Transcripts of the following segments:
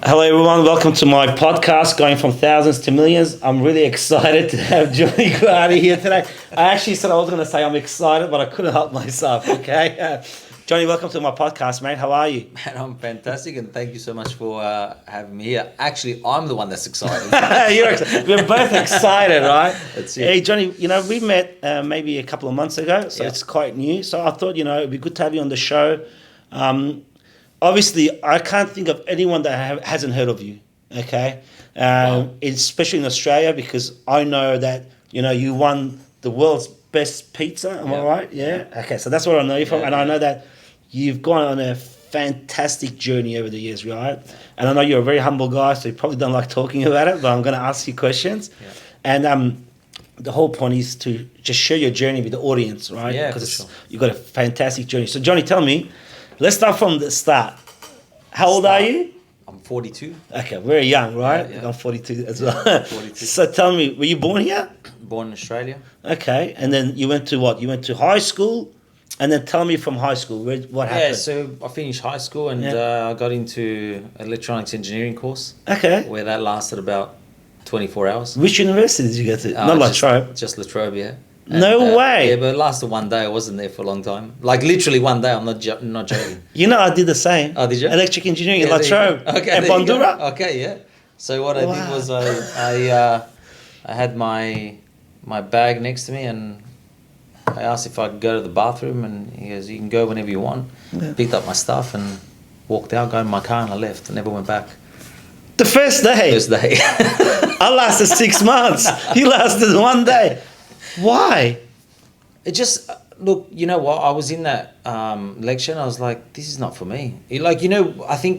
Hello everyone, welcome to my podcast going from thousands to millions. I'm really excited to have Johnny Gradi here today. I actually said I was going to say I'm excited, but I couldn't help myself, okay? Johnny, welcome to my podcast, mate. How are you? Man, I'm fantastic, and thank you so much for having me here. Actually, I'm the one that's excited. We're both excited, right? That's it. Hey, Johnny, we met maybe a couple of months ago, so Yeah. it's quite new. So I thought, it'd be good to have you on the show. Obviously, I can't think of anyone that hasn't heard of you, okay? Wow. Especially in Australia, because I know that, you won the world's best pizza, am I Yeah. right? Yeah? Okay, so that's what I know you from, Yeah, and I yeah. know that you've gone on a fantastic journey over the years, right? And I know you're a very humble guy, so you probably don't like talking about it, but I'm going to ask you questions. Yeah. And the whole point is to just share your journey with the audience, right? Yeah, Because for sure. you've got a fantastic journey. So, Johnny, tell me, let's start from the start. How old are you? I'm 42, Okay, very young, right? Yeah, yeah. I'm 42 as well. 42. So tell me, were you born here? born in Australia. Okay, and then you went to what? You went to high school, and then tell me from high school, what happened? Yeah, so I finished high school and Yeah. I got into electronics engineering course, Okay. where that lasted about 24 hours. Which university did you go to? Not just, Latrobe. Just Latrobe, yeah. No way. Yeah, but it lasted one day. I wasn't there for a long time. Like literally one day. I'm not joking. I did the same. Oh, did you? Electric engineering in Yeah, there you Latrobe. go. Okay, And there you go. Bondura. Okay, yeah. So what I did Wow. was I had my bag next to me, and I asked if I could go to the bathroom, and he goes, "You can go whenever you want." Yeah. Picked up my stuff and walked out, got in my car, and I left. I never went back. The first day. First day. I lasted 6 months. You lasted one day. Why? It just look, you know what? I was in that lecture, and I was like, "This is not for me." I think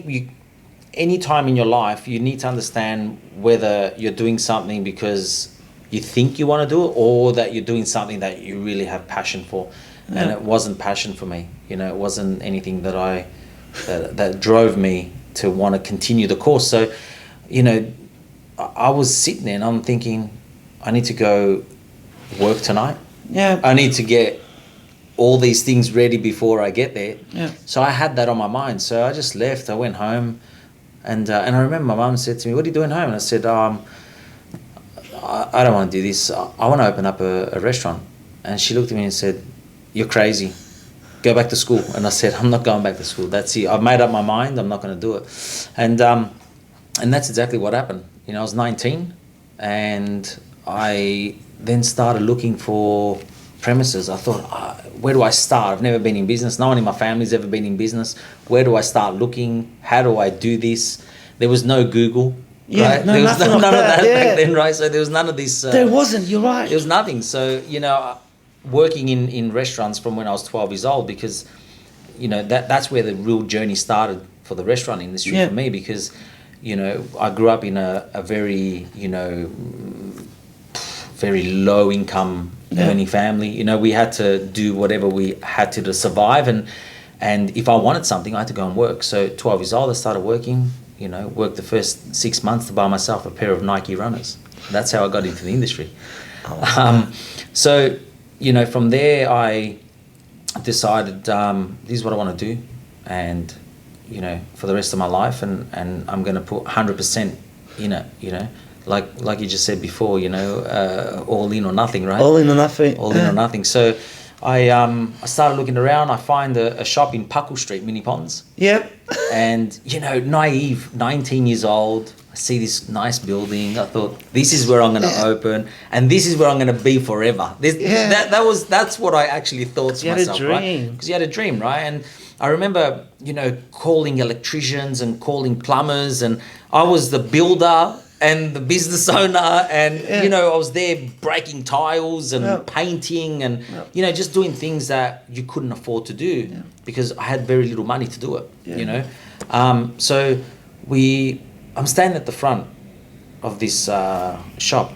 any time in your life, you need to understand whether you're doing something because you think you want to do it, or that you're doing something that you really have passion for. Yeah. And it wasn't passion for me. It wasn't anything that drove me to want to continue the course. So, I was sitting there and I'm thinking, I need to go work tonight. Yeah. I need to get all these things ready before I get there. Yeah. So I had that on my mind. So I just left. I went home, and I remember my mum said to me, "What are you doing home?" And I said, I don't want to do this. I want to open up a restaurant." And she looked at me and said, "You're crazy. Go back to school." And I said, "I'm not going back to school. That's it. I've made up my mind. I'm not going to do it." And that's exactly what happened. I was 19, and I then started looking for premises. I thought, where do I start? I've never been in business. No one in my family's ever been in business. Where do I start looking? How do I do this? There was no Google. Yeah, right? no, There was nothing like none of that, that yeah. back then, right? So there was none of this. There wasn't, you're right. There was nothing. So, working in restaurants from when I was 12 years old, because, that's where the real journey started for the restaurant industry Yeah. for me, because, I grew up in a very, very low income earning family. We had to do whatever we had to survive. And if I wanted something, I had to go and work. So 12 years old, I started working, worked the first 6 months to buy myself a pair of Nike runners. That's how I got into the industry. So, from there, I decided this is what I want to do, and for the rest of my life, and I'm going to put 100% in it. Like you just said before, all in or nothing, right? All in or nothing. All in or nothing. So I started looking around. I find a shop in Puckle Street, Mini Ponds. Yep. And, naive, 19 years old, I see this nice building. I thought, this is where I'm going to open, and this is where I'm going to be forever. That's what I actually thought to You had a myself, dream. right? Because you had a dream, right? And I remember, calling electricians and calling plumbers, and I was the builder and the business owner, and, I was there breaking tiles and painting and, just doing things that you couldn't afford to do because I had very little money to do it, So I'm standing at the front of this shop,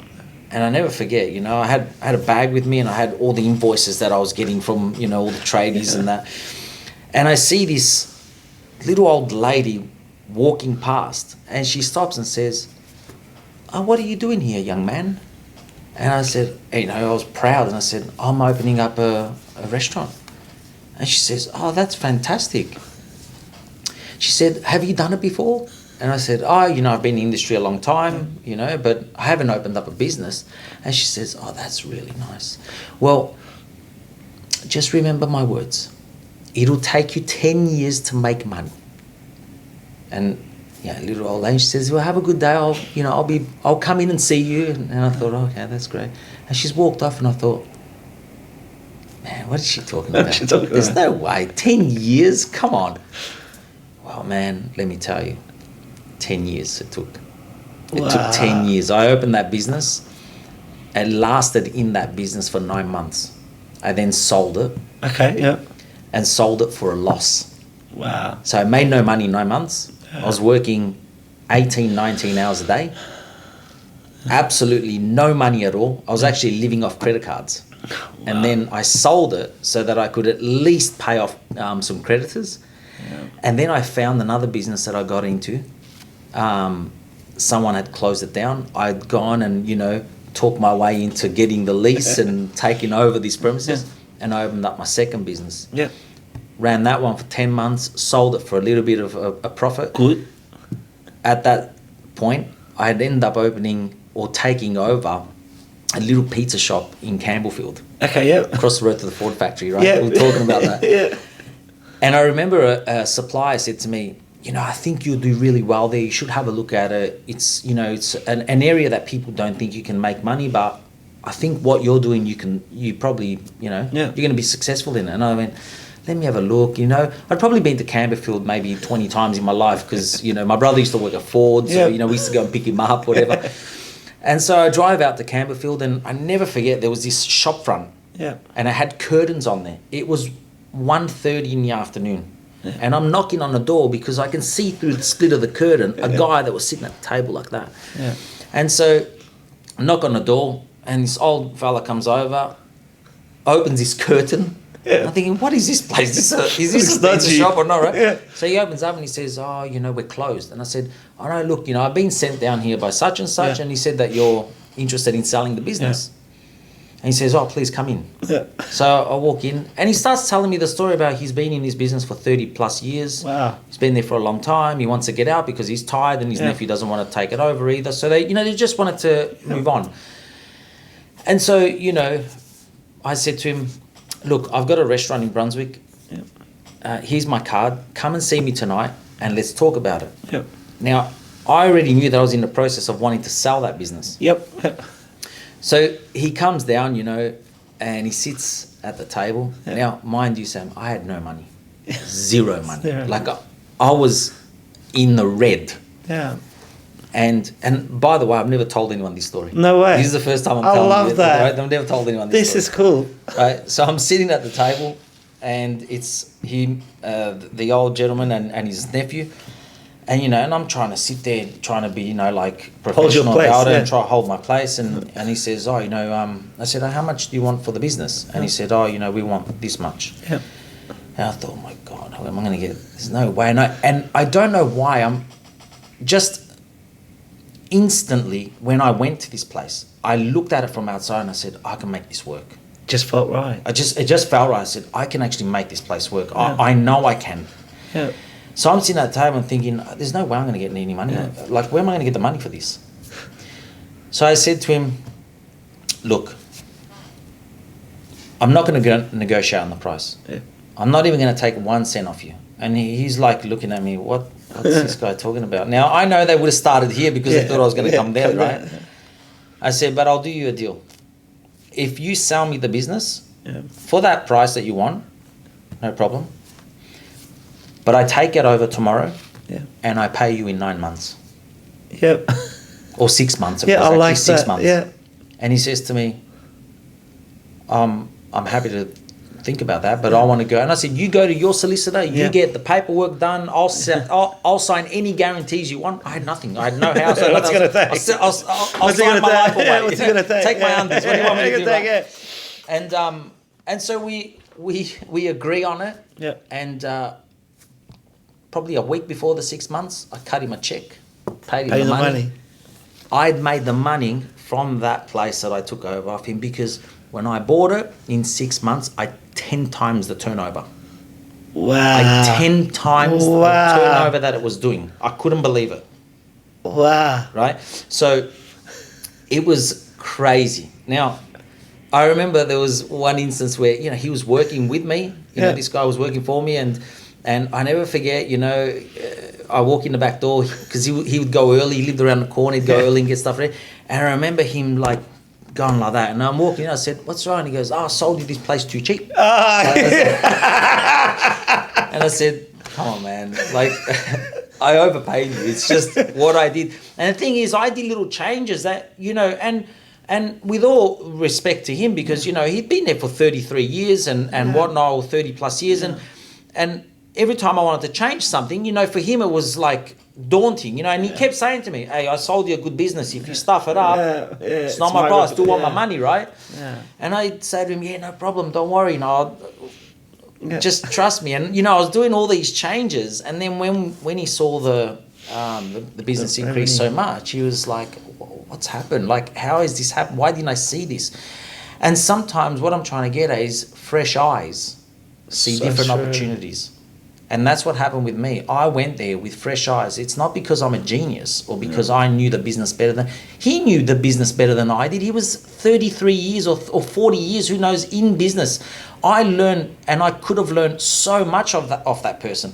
and I never forget, I had a bag with me, and I had all the invoices that I was getting from, all the tradies and that. And I see this little old lady walking past, and she stops and says, "Oh, what are you doing here, young man?" And I said, I was proud, and I said, "I'm opening up a restaurant." And she says, "Oh, that's fantastic." She said, "Have you done it before?" And I said, oh, I've been in the industry a long time, but I haven't opened up a business. And she says, oh, that's really nice. Well, just remember my words. It'll take you 10 years to make money. And little old lady, she says, well, have a good day. I'll come in and see you. And I thought, okay, that's great. And she's walked off, and I thought, man, what is she talking about? There's no way. 10 years? Come on. Well, man, let me tell you, 10 years it took. It took 10 years. I opened that business. It lasted in that business for 9 months. I then sold it. Okay, yeah. And sold it for a loss. Wow. So I made no money in 9 months. I was working 18, 19 hours a day. Absolutely no money at all. I was actually living off credit cards. Wow. And then I sold it so that I could at least pay off some creditors. Yeah. And then I found another business that I got into. Someone had closed it down. I'd gone and, talked my way into getting the lease and taking over these premises. Yeah. And I opened up my second business. Yeah. Ran that one for 10 months, sold it for a little bit of a profit. Good. At that point, I had ended up opening or taking over a little pizza shop in Campbellfield. Okay, yeah. Across the road to the Ford factory, right? Yeah. We were talking about that. Yeah. And I remember a supplier said to me, I think you'll do really well there. You should have a look at it. It's, it's an area that people don't think you can make money, but I think what you're doing, you probably, you're going to be successful in it. And I went, let me have a look. I'd probably been to Campbellfield maybe 20 times in my life because, my brother used to work at Ford. So, we used to go and pick him up, whatever. And so I drive out to Campbellfield, and I never forget, there was this shop front. Yeah. And it had curtains on there. It was 1:30 in the afternoon. Yeah. And I'm knocking on the door because I can see through the split of the curtain a guy that was sitting at the table like that. Yeah. And so I knock on the door, and this old fella comes over, opens this curtain. Yeah. I'm thinking, what is this place? Is this a pizza shop or not, right? Yeah. So he opens up and he says, we're closed. And I said, oh no, look, I've been sent down here by such and such, and he said that you're interested in selling the business. Yeah. And he says, oh, please come in. Yeah. So I walk in, and he starts telling me the story about he's been in his business for 30 plus years. Wow. He's been there for a long time. He wants to get out because he's tired, and his nephew doesn't want to take it over either. So they just wanted to move on. And so, I said to him, look, I've got a restaurant in Brunswick. Yep. Here's my card. Come and see me tonight, and let's talk about it. Yep. Now, I already knew that I was in the process of wanting to sell that business. Yep. So he comes down, and he sits at the table. Yep. Now, mind you, Sam, I had no money. Zero money. Yeah. Like, I was in the red. Yeah. And by the way, I've never told anyone this story. No way. This is the first time I'm telling you. I love that. Right? I've never told anyone this story. This is cool. Right? So I'm sitting at the table, and it's him, the old gentleman, and his nephew. And, and I'm trying to sit there, trying to be, professional about it and try to hold my place. And he says, I said, how much do you want for the business? And he said, we want this much. Yeah. And I thought, oh my God, how am I going to get it? There's no way. And I don't know why. I'm just instantly, when I went to this place, I looked at it from outside and I said, I can make this work. Just felt right. It just felt right. I said, I can actually make this place work. Yeah. I know I can. Yeah. So I'm sitting at the table and thinking, there's no way I'm going to get any money. Yeah. Like, where am I going to get the money for this? So I said to him, look, I'm not going to negotiate on the price. Yeah. I'm not even going to take 1 cent off you. And he's like looking at me, what's this guy talking about? Now, I know they would have started here because they thought I was going to come there, right? I said, but I'll do you a deal. If you sell me the business for that price that you want, no problem. But I take it over tomorrow and I pay you in 9 months. Yep. Or 6 months. Yeah, I like 6 that. months. Yeah. And he says to me, I'm happy to think about that, but I want to go. And I said, you go to your solicitor, you get the paperwork done, I'll sign any guarantees you want. I had nothing. I had no house. What's it going to take? I'll sign my life away. What's it going to take? Take my undies. What do you want me to do? Right? And so we agree on it. Yeah. And probably a week before the 6 months, I cut him a check, paid him the money. I'd made the money from that place that I took over off him because when I bought it, in 6 months, I 10 times the turnover. Wow. 10 times the turnover that it was doing. I couldn't believe it. Wow. right? So it was crazy. Now, I remember there was one instance where, you know, he was working with me. You know, this guy was working for me, and I never forget, you know, I walk in the back door because he would go early. He lived around the corner. He'd go early and get stuff ready. And I remember him like going like that. And I'm walking in. I said, "What's wrong?" And he goes, "Oh, I sold you this place too cheap." And I said, "Come on, man. Like, I overpaid you. It's just what I did." And the thing is, I did little changes that, you know, and with all respect to him, because, you know, he'd been there for 33 years and whatnot, or 30 plus years. And every time I wanted to change something, you know, for him it was like daunting, you know, and he kept saying to me, "Hey, I sold you a good business. If you stuff it up, it's not my price. I still want my money, right?" Yeah. And I'd say to him, "Yeah, no problem. Don't worry. You know, just trust me." And, you know, I was doing all these changes. And then when he saw the business increase so much, he was like, "What's happened? Like, how has this happened? Why didn't I see this?" And sometimes what I'm trying to get at is fresh eyes see different opportunities. And that's what happened with me. I went there with fresh eyes. It's not because I'm a genius or because I knew the business better than... He knew the business better than I did. He was 33 years or 40 years, who knows, in business. I learned, and I could have learned so much of that person.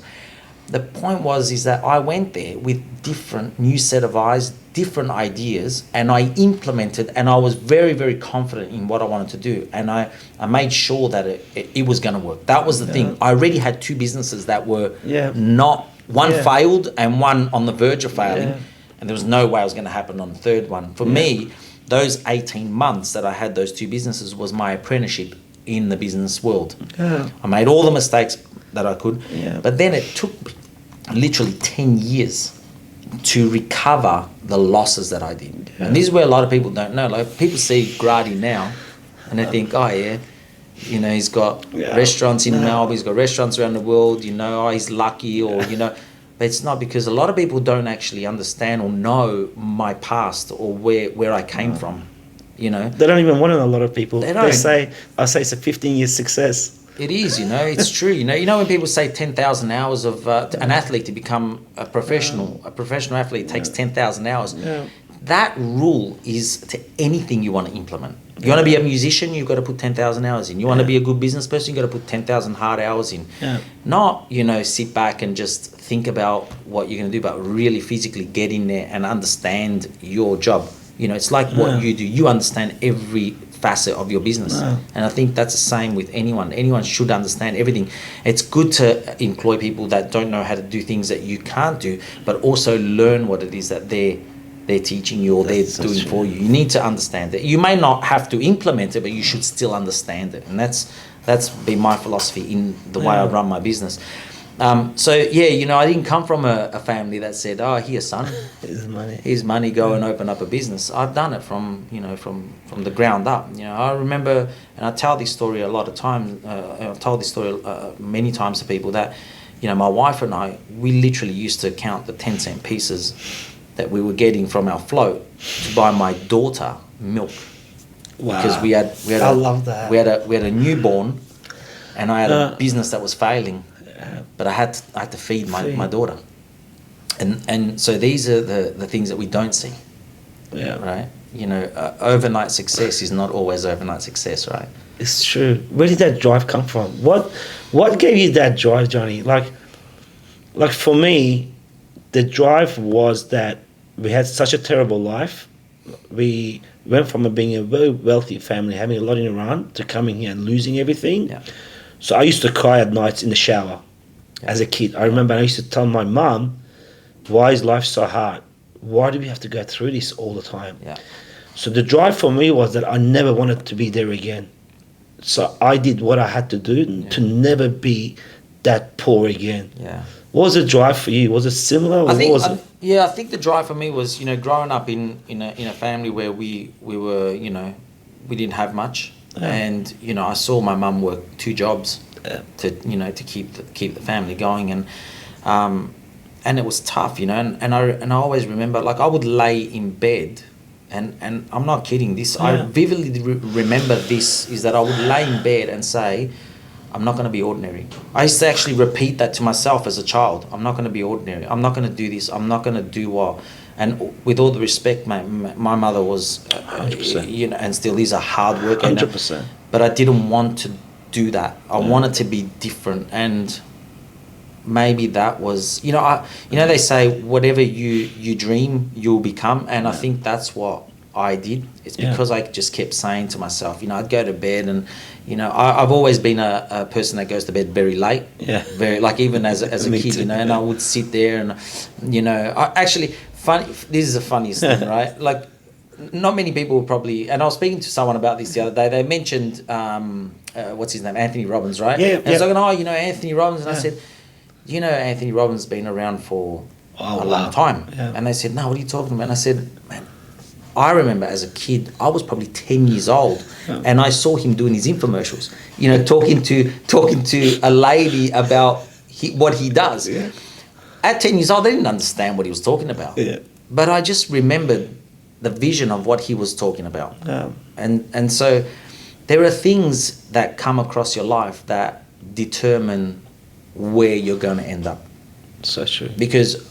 The point is that I went there with different new set of eyes, different ideas, and I implemented, and I was very, very confident in what I wanted to do. And I made sure that it was going to work. That was the thing. I already had two businesses that were not, one failed and one on the verge of failing. And there was no way I was going to happen on the third one. For me, those 18 months that I had those two businesses was my apprenticeship in the business world. I made all the mistakes that I could, but then it took literally 10 years to recover the losses that I did. And this is where a lot of people don't know. Like, people see Gradi now and they think, "Oh yeah, you know, he's got restaurants in Melbourne, he's got restaurants around the world, you know, oh, he's lucky," or, you know. But it's not, because a lot of people don't actually understand or know my past or where I came from, you know. They don't even want to know, a lot of people. They don't. I say it's a 15-year success. It is, you know, it's true. You know when people say 10,000 hours of an athlete to become a professional athlete takes 10,000 hours. That rule is to anything you want to implement. You want to be a musician, you've got to put 10,000 hours in. You want to be a good business person, you've got to put 10,000 hard hours in. Not, you know, sit back and just think about what you're going to do, but really physically get in there and understand your job. You know, it's like what you do. You understand every facet of your business. And I think that's the same with anyone. Anyone should understand everything. It's good to employ people that don't know how to do things that you can't do, but also learn what it is that they're teaching you or they're doing for you. You need to understand it. You may not have to implement it, but you should still understand it. And that's been my philosophy in the way I run my business. So yeah, you know, I didn't come from a family that said, "Oh, here, son, here's money, go and open up a business." I've done it from the ground up. You know, I remember, and I tell this story a lot of times. I've told this story many times to people that, you know, my wife and I, we literally used to count the 10-cent pieces that we were getting from our float to buy my daughter milk. Wow. Because we had I love that. We had a newborn, and I had a business that was failing. But I had to feed my daughter, and so these are the things that we don't see, right? You know, overnight success is not always overnight success, right? It's true. Where did that drive come from? What gave you that drive, Johnny? Like for me, the drive was that we had such a terrible life. We went from being a very wealthy family, having a lot in Iran, to coming here and losing everything. So I used to cry at nights in the shower as a kid. I remember I used to tell my mum, "Why is life so hard? Why do we have to go through this all the time?" So the drive for me was that I never wanted to be there again. So I did what I had to do to never be that poor again. What was the drive for you? Was it similar? Or I think the drive for me was, you know, growing up in a family where we were, you know, we didn't have much. And, you know, I saw my mum work 2 jobs to keep the family going, and it was tough, you know, and I always remember, like, I would lay in bed, and I'm not kidding, this I vividly remember this, is that I would lay in bed and say, "I'm not going to be ordinary." I used to actually repeat that to myself as a child. "I'm not going to be ordinary. I'm not going to do this. I'm not going to do what And with all the respect, my mother was, 100%. you know, and still is a hard worker. 100%. But I didn't want to do that. I wanted to be different, and maybe that was, you know, they say whatever you dream, you'll become, and I think that's what I did. It's because I just kept saying to myself, you know, I'd go to bed, and you know, I've always been a person that goes to bed very late. Very, like, even as a kid, you know, and I would sit there and, you know, this is the funniest thing, right? Like, not many people would probably, and I was speaking to someone about this the other day. They mentioned what's his name, Anthony Robbins, right? And I was like, oh, you know, Anthony Robbins, and I said, you know, Anthony Robbins been around for a long time. And they said, no, what are you talking about? And I said, man, I remember as a kid, I was probably 10 years old, and I saw him doing his infomercials, you know, talking to a lady about what he does. At 10 years old, they didn't understand what he was talking about. But I just remembered the vision of what he was talking about. And so there are things that come across your life that determine where you're going to end up. So true. Because,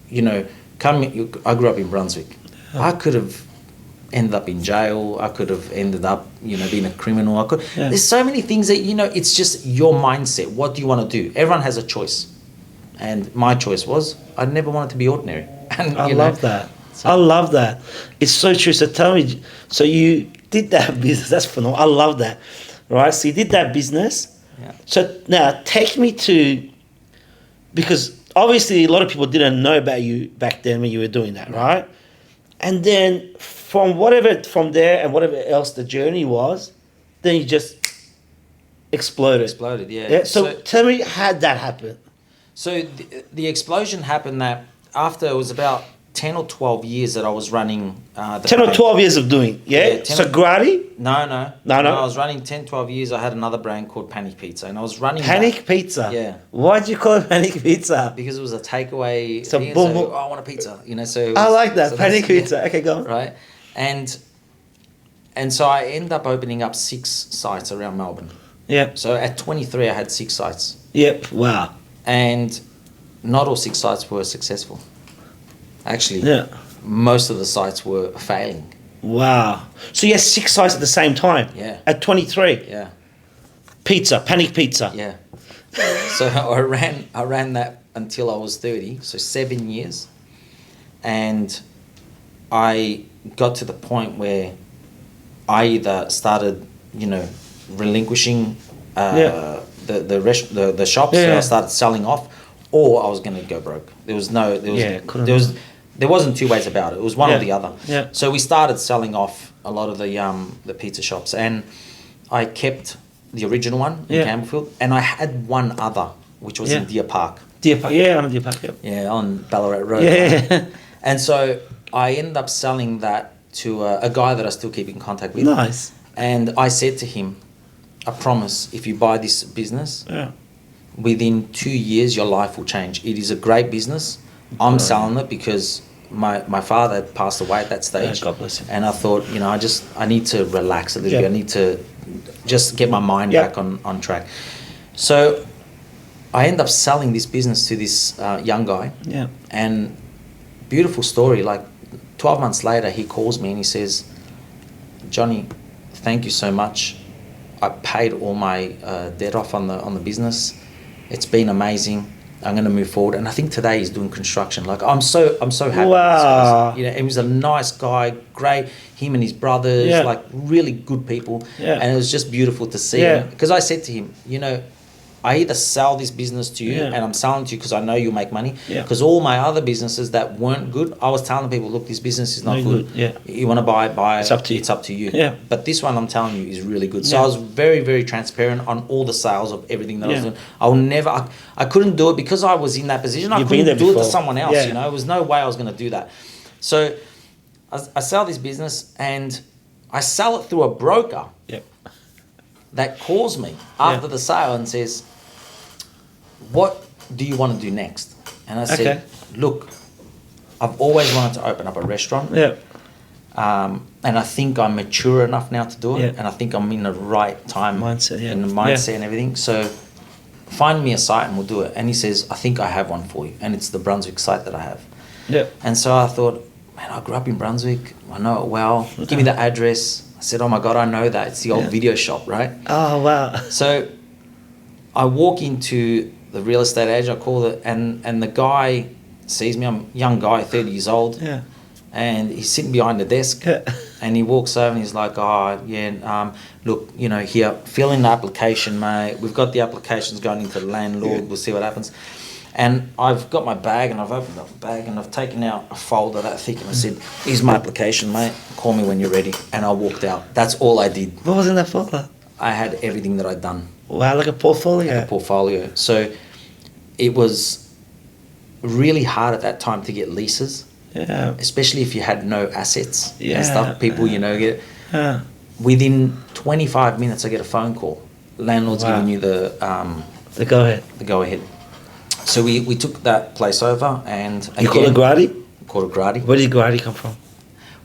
you know, I grew up in Brunswick. I could have ended up in jail. I could have ended up, you know, being a criminal. There's so many things that, you know, it's just your mindset. What do you want to do? Everyone has a choice. And my choice was, I never wanted to be ordinary. And I love that. I love that. It's so true. So tell me, so you did that business. That's phenomenal. I love that. Right? So you did that business. So now take me to, because obviously a lot of people didn't know about you back then when you were doing that, right? And then from there and whatever else the journey was, then you just exploded. So tell me how that happened. So the explosion happened that after it was about 10 or 12 years that I was running. 10 or 12 years of doing, So Gradi? No. I was running 10, 12 years. I had another brand called Panic Pizza, and I was running Panic Pizza? Yeah. Why'd you call it Panic Pizza? Because it was a takeaway So thing. boom, So, I want a pizza, you know. So I like that, Panic Pizza. Okay, go on. Right. And so I ended up opening up 6 sites around Melbourne. So at 23, I had 6 sites. Wow. And not all 6 sites were successful. Actually, most of the sites were failing. Wow. So you had 6 sites at the same time? At 23? Pizza, Panic Pizza? So I ran that until I was 30, so 7 years. And I got to the point where I either started, you know, relinquishing the shops, so I started selling off, or I was going to go broke. There wasn't 2 ways about it. It was one or the other. So we started selling off a lot of the pizza shops, and I kept the original one in Campbellfield, and I had one other, which was in Deer Park. Deer Park, on Deer Park, on Ballarat Road. Right? And so I ended up selling that to a guy that I still keep in contact with. Nice. And I said to him, I promise, if you buy this business, within 2 years, your life will change. It is a great business. I'm selling it because my father had passed away at that stage. God bless him. And I thought, you know, I need to relax a little bit. I need to just get my mind back on track. So I ended up selling this business to this young guy. And beautiful story, like 12 months later, he calls me and he says, Johnny, thank you so much. I paid all my debt off on the business. It's been amazing. I'm going to move forward. And I think today he's doing construction. Like, I'm so happy. Wow. You know, he was a nice guy, great. Him and his brothers, like really good people. And it was just beautiful to see. Because I said to him, you know, I either sell this business to you, and I'm selling to you because I know you'll make money. Because all my other businesses that weren't good, I was telling people, look, this business is not good. You want to buy it, it's up to you. It's up to you. But this one, I'm telling you, is really good. So I was very, very transparent on all the sales of everything that I was doing. I will never, I couldn't do it because I was in that position. I couldn't do it to someone else, you know. There was no way I was going to do that. So I sell this business, and I sell it through a broker that calls me after the sale and says, what do you want to do next? And I said, look, I've always wanted to open up a restaurant. And I think I'm mature enough now to do it. And I think I'm in the right time mindset, in the mindset and everything. So find me a site and we'll do it. And he says, I think I have one for you. And it's the Brunswick site that I have. And so I thought, man, I grew up in Brunswick. I know it well. Give me the address. I said, oh my God, I know that. It's the old video shop, right? Oh, wow. So I walk into the real estate agent, I call it, and the guy sees me. I'm a young guy, 30 years old. Yeah. And he's sitting behind the desk. And he walks over and he's like, oh, yeah, look, you know, here, fill in the application, mate. We've got the applications going into the landlord. We'll see what happens. And I've got my bag and I've opened up the bag and I've taken out a folder that thick and I said, here's my application, mate. Call me when you're ready. And I walked out. That's all I did. What was in that folder? I had everything that I'd done. Wow, like a portfolio. Like a portfolio. So it was really hard at that time to get leases. Yeah. Especially if you had no assets Yeah. and stuff. People, you know, get... Within 25 minutes, I get a phone call. Landlord's giving you the go-ahead. The go-ahead. So we took that place over and... You call it Gradi? Called it Gradi. Where did Gradi come from?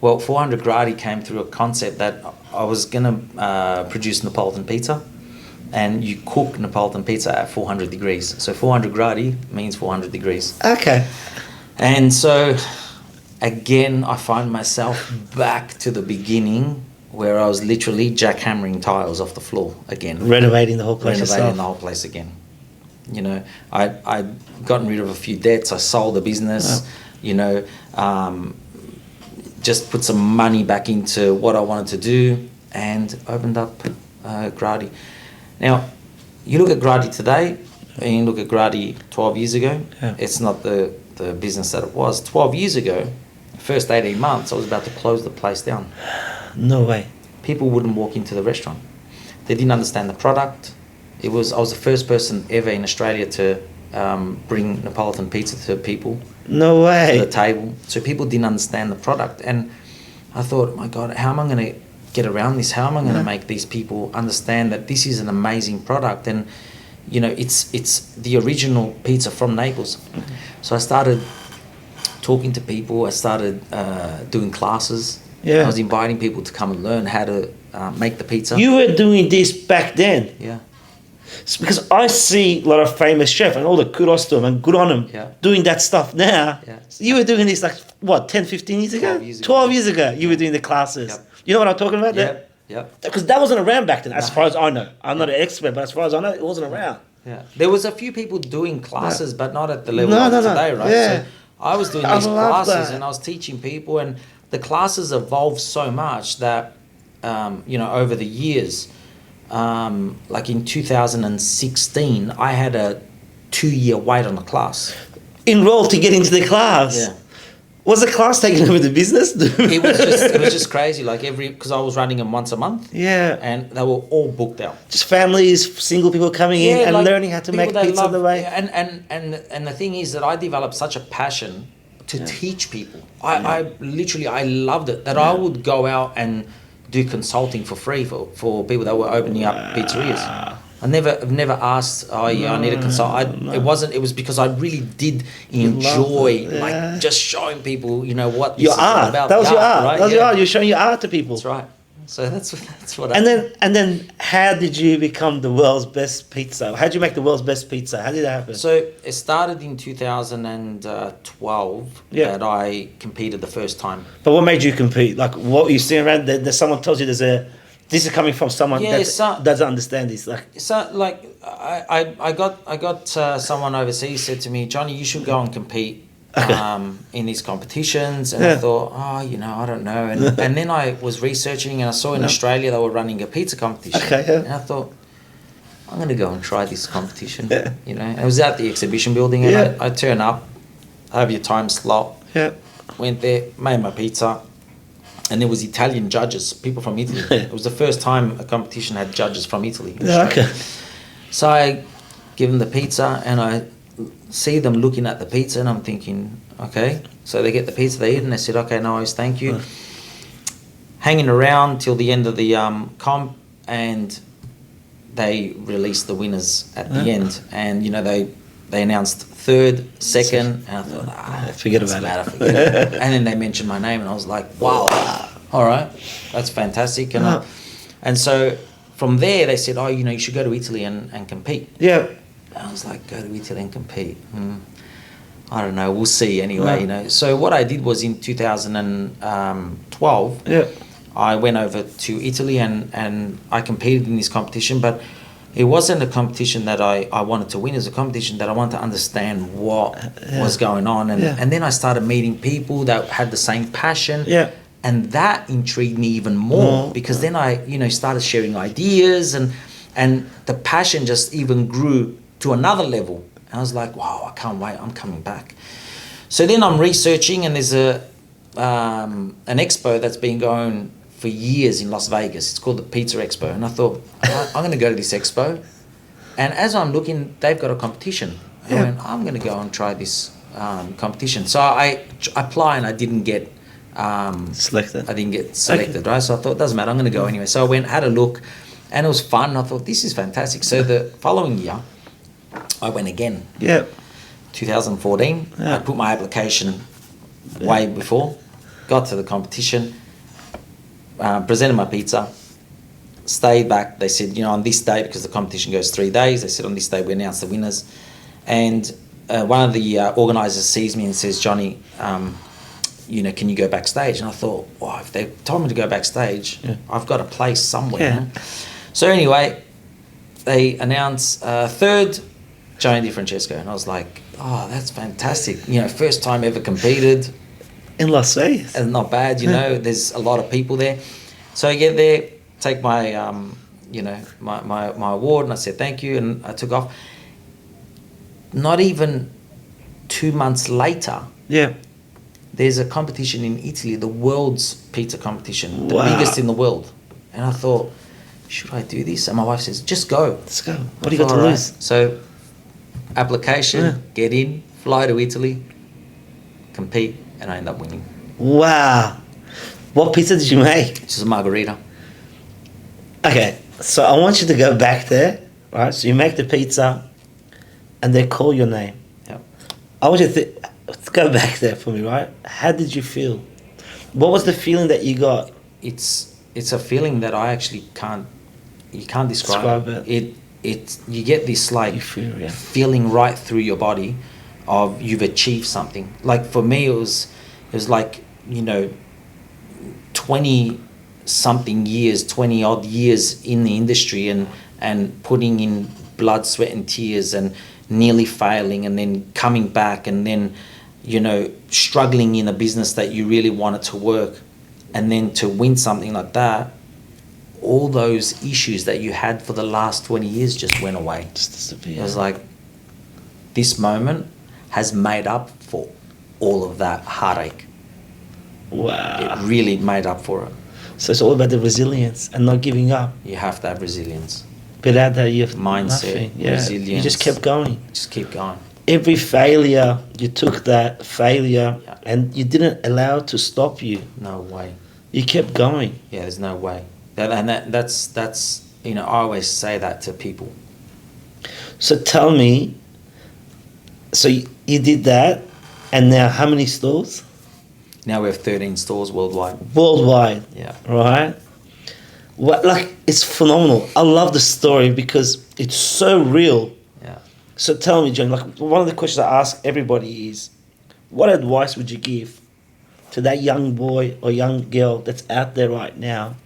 Well, 400 Gradi came through a concept that I was going to produce Neapolitan pizza. And you cook Neapolitan pizza at 400 degrees. So 400 Gradi means 400 degrees. Okay. And so... Again, I find myself back to the beginning where I was literally jackhammering tiles off the floor again. Renovating the whole place Renovating the whole place again. You know, I'd gotten rid of a few debts. I sold the business, you know, just put some money back into what I wanted to do and opened up Gradi. Now, you look at Gradi today and you look at Gradi 12 years ago, it's not the business that it was. 12 years ago, first 18 months, I was about to close the place down. No way. People wouldn't walk into the restaurant. They didn't understand the product. I was the first person ever in Australia to bring Neapolitan pizza to people. No way. To the table. So people didn't understand the product. And I thought, my God, how am I going to get around this? How am I going to make these people understand that this is an amazing product? And, you know, it's the original pizza from Naples. So I started talking to people. I started doing classes. I was inviting people to come and learn how to make the pizza. You were doing this back then? Yeah. It's because I see a lot of famous chefs and all the kudos to them and good on them doing that stuff now. Yeah. So you were doing this like, what, 10, 15 years ago? 12 years ago you were doing the classes. You know what I'm talking about? Yeah. Because that wasn't around back then, as far as I know. I'm not an expert, but as far as I know, it wasn't around. Yeah. There was a few people doing classes, but not at the level of today, right? Yeah. So I was doing these classes and I was teaching people, and the classes evolved so much that, you know, over the years, like in 2016, I had a 2-year wait on the class. Enrolled to get into the class? Yeah. Was the class taking over the business? It was just crazy. Like because I was running them once a month. Yeah. And they were all booked out. Just families, single people coming in and like learning how to make pizza on the way. And the thing is that I developed such a passion to teach people. I literally loved it. That I would go out and do consulting for free for people that were opening up pizzerias. I've never asked, I need a consult. It was because I really did enjoy like just showing people, you know, what this your is all art. about. That was your art. Right? That was your art. You're showing your art to people. That's right. So that's what. And then how did you become the world's best pizza? How did you make the world's best pizza? How did that happen? So it started in 2012 that I competed the first time. But what made you compete? Like what you see around? There's someone tells you this is coming from someone that doesn't understand this. I got someone overseas said to me, Johnny, you should go and compete in these competitions. And I thought, I don't know. And then I was researching and I saw in Australia they were running a pizza competition. And I thought, I'm going to go and try this competition. You know, and it was at the exhibition building and I turn up, I have your time slot. Went there, made my pizza. And there was Italian judges, people from Italy. It was the first time a competition had judges from Italy. So I give them the pizza and I see them looking at the pizza and I'm thinking, okay. So they get the pizza, they eat and they said, okay, no worries, thank you. Hanging around till the end of the comp, and they released the winners at the end. And, you know, they announced third, second, and I thought, forget about it. And then they mentioned my name, and I was like, wow, all right, that's fantastic. And so from there, they said, you should go to Italy and compete. And I was like, go to Italy and compete. I don't know. We'll see anyway. So what I did was in 2012. Yeah. I went over to Italy and I competed in this competition, but it wasn't a competition that I wanted to win. It was a competition that I wanted to understand what was going on. And then I started meeting people that had the same passion. Yeah. And that intrigued me even more because then I, started sharing ideas and the passion just even grew to another level. And I was like, wow, I can't wait. I'm coming back. So then I'm researching and there's an expo that's been going for years in Las Vegas. It's called the Pizza Expo. And I thought, I'm going to go to this expo. And as I'm looking, they've got a competition. I went, I'm going to go and try this competition. So I apply and I didn't get selected. I didn't get selected, right? So I thought, it doesn't matter, I'm going to go anyway. So I went, had a look, and it was fun. I thought, this is fantastic. So the following year, I went again. Yeah. 2014. I put my application way before, got to the competition, presented my pizza, stayed back. They said, on this day, because the competition goes 3 days, they said on this day we announce the winners. And one of the organisers sees me and says, Johnny, can you go backstage? And I thought, wow, if they told me to go backstage, I've got a place somewhere. Yeah. So anyway, they announce third, Johnny Di Francesco. And I was like, oh, that's fantastic. First time ever competed. In Las Vegas. And not bad, there's a lot of people there. So I get there, take my, my award, and I said thank you, and I took off. Not even 2 months later, there's a competition in Italy, the world's pizza competition, the biggest in the world. And I thought, should I do this? And my wife says, just go. Let's go. What do you got to lose? So, application, get in, fly to Italy, compete, and I end up winning. Wow. What pizza did you make? It's just a margarita. Okay, so I want you to go back there, right? So you make the pizza, and they call your name. Yep. I want you to go back there for me, right? How did you feel? What was the feeling that you got? It's a feeling that I actually can't describe it. You get this feeling right through your body of you've achieved something. Like for me, it was like 20 odd years in the industry and putting in blood, sweat and tears and nearly failing and then coming back and then struggling in a business that you really wanted to work, and then to win something like that, all those issues that you had for the last 20 years just went away. Just disappeared. It was like, this moment has made up for all of that heartache. Wow. It really made up for it. So it's all about the resilience and not giving up. You have to have resilience. Without that, you have mindset, nothing. Yeah. resilience. You just kept going. Just keep going. Every failure, you took that failure and you didn't allow it to stop you. No way. You kept going. Yeah, there's no way. That's I always say that to people. So tell me, so you did that, and now how many stores? Now we have 13 stores worldwide. Worldwide. Yeah. Right? It's phenomenal. I love the story because it's so real. Yeah. So tell me, John, one of the questions I ask everybody is, what advice would you give to that young boy or young girl that's out there right now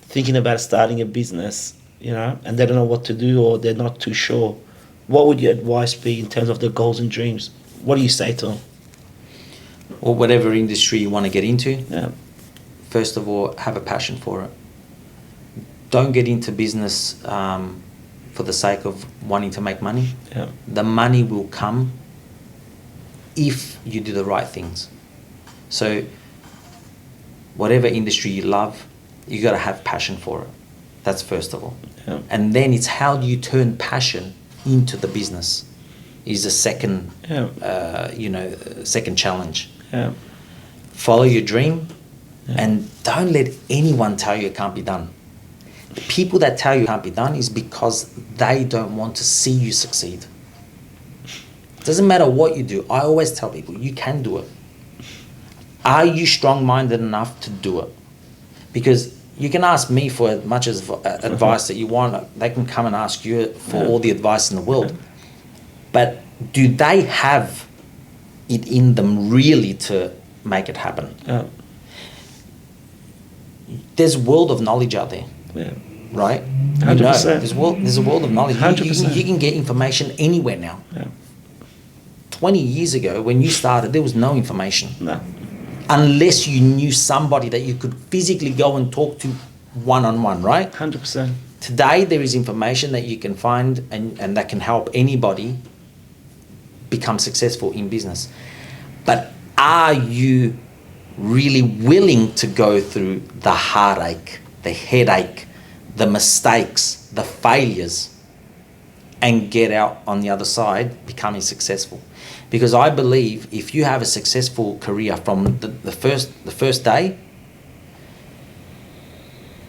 thinking about starting a business, and they don't know what to do or they're not too sure? What would your advice be in terms of their goals and dreams? What do you say to them? Or whatever industry you want to get into, first of all, have a passion for it. Don't get into business for the sake of wanting to make money. Yeah. The money will come if you do the right things. So whatever industry you love, you got to have passion for it. That's first of all. Yeah. And then it's how do you turn passion into the business is a second, second challenge. Yeah. Follow your dream and don't let anyone tell you it can't be done. The people that tell you it can't be done is because they don't want to see you succeed. It doesn't matter what you do. I always tell people, you can do it. Are you strong-minded enough to do it? Because you can ask me for as much as advice that you want. They can come and ask you for all the advice in the world. But do they have it in them really to make it happen. Yeah. There's a world of knowledge out there, Yeah. right? 100%. There's a world of knowledge. 100%. You can get information anywhere now. Yeah. 20 years ago, when you started, there was no information. No. Unless you knew somebody that you could physically go and talk to one-on-one, right? 100%. Today, there is information that you can find and that can help anybody become successful in business. But are you really willing to go through the heartache, the headache, the mistakes, the failures, and get out on the other side becoming successful? Because I believe if you have a successful career from the first day,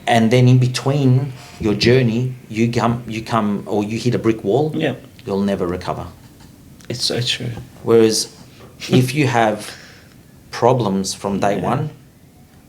and then in between your journey, you come or you hit a brick wall, Yeah. you'll never recover. It's so true. Whereas if you have problems from day one,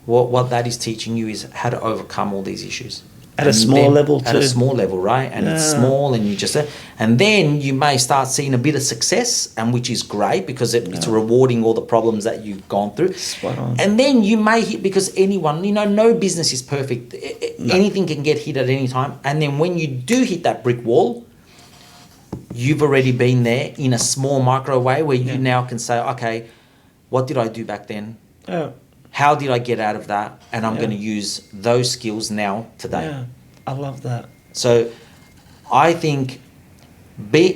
what that is teaching you is how to overcome all these issues. At a small level At too. a small level, right? And it's small, and you just, and then you may start seeing a bit of success, and which is great because it's rewarding all the problems that you've gone through. Spot on. And then you may hit, because anyone, no business is perfect. Anything can get hit at any time. And then when you do hit that brick wall, you've already been there in a small micro way where you now can say, okay, what did I do back then? Yeah. How did I get out of that? And I'm going to use those skills now today. Yeah. I love that. So I think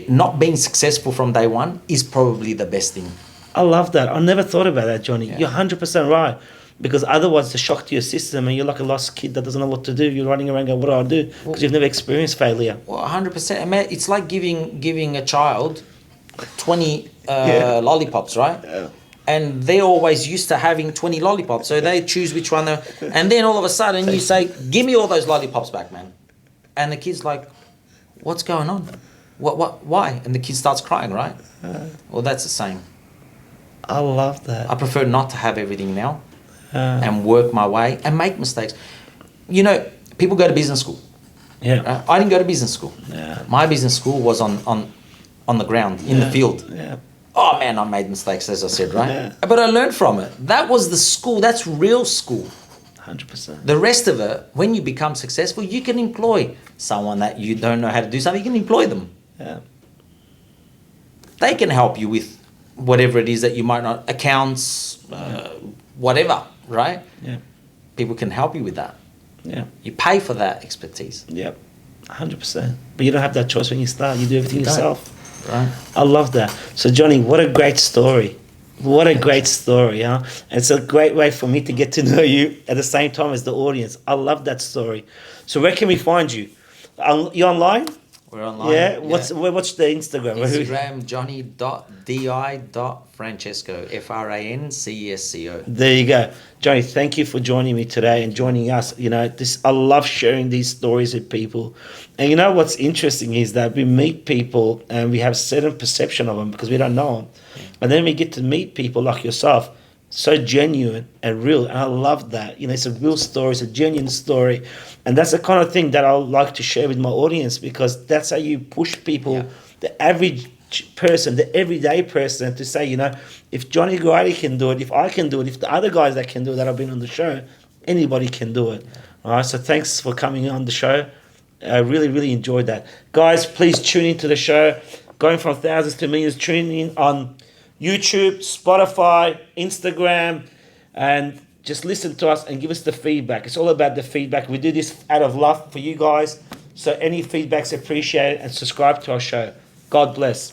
not being successful from day one is probably the best thing. I love that. I never thought about that, Johnny. Yeah. You're 100% right. Because otherwise it's a shock to your system and you're like a lost kid that doesn't know what to do. You're running around going, what do I do? Because you've never experienced failure. Well, 100%. I mean, it's like giving a child 20 lollipops, right? Yeah. And they're always used to having 20 lollipops. So they choose which one. And then all of a sudden you say, give me all those lollipops back, man. And the kid's like, what's going on? Why? And the kid starts crying, right? Well, that's the same. I love that. I prefer not to have everything now and work my way and make mistakes. People go to business school. Yeah. I didn't go to business school. Yeah. My business school was on the ground, in the field. Yeah. Oh man, I made mistakes, as I said, right? Yeah. But I learned from it. That was the school. That's real school. 100%. The rest of it, when you become successful, you can employ someone that you don't know how to do something. You can employ them. Yeah. They can help you with whatever it is that you might not, accounts, whatever, right? Yeah. People can help you with that. Yeah. You pay for that expertise. Yep. 100%. But you don't have that choice when you start. You do everything You don't. yourself. Right. I love that. So, Johnny, what a great story. What a great story, huh? And it's a great way for me to get to know you at the same time as the audience. I love that story. So where can we find you? You online? We're online. Yeah? What's the Instagram? Instagram, Johnny.Di.Francesco, Francesco. There you go. Johnny, thank you for joining me today and joining us. I love sharing these stories with people. And what's interesting is that we meet people and we have certain perception of them because we don't know them. And then we get to meet people like yourself, so genuine and real. And I love that. it's a real story. It's a genuine story. And that's the kind of thing that I like to share with my audience because that's how you push people, the average person, the everyday person, to say, if Johnny Gradi can do it, if I can do it, if the other guys that can do it that have been on the show, anybody can do it. All right, so thanks for coming on the show. I really, really enjoyed that. Guys, please tune into the show. Going from thousands to millions, tune in on YouTube, Spotify, Instagram, and just listen to us and give us the feedback. It's all about the feedback. We do this out of love for you guys. So any feedback's appreciated, and subscribe to our show. God bless.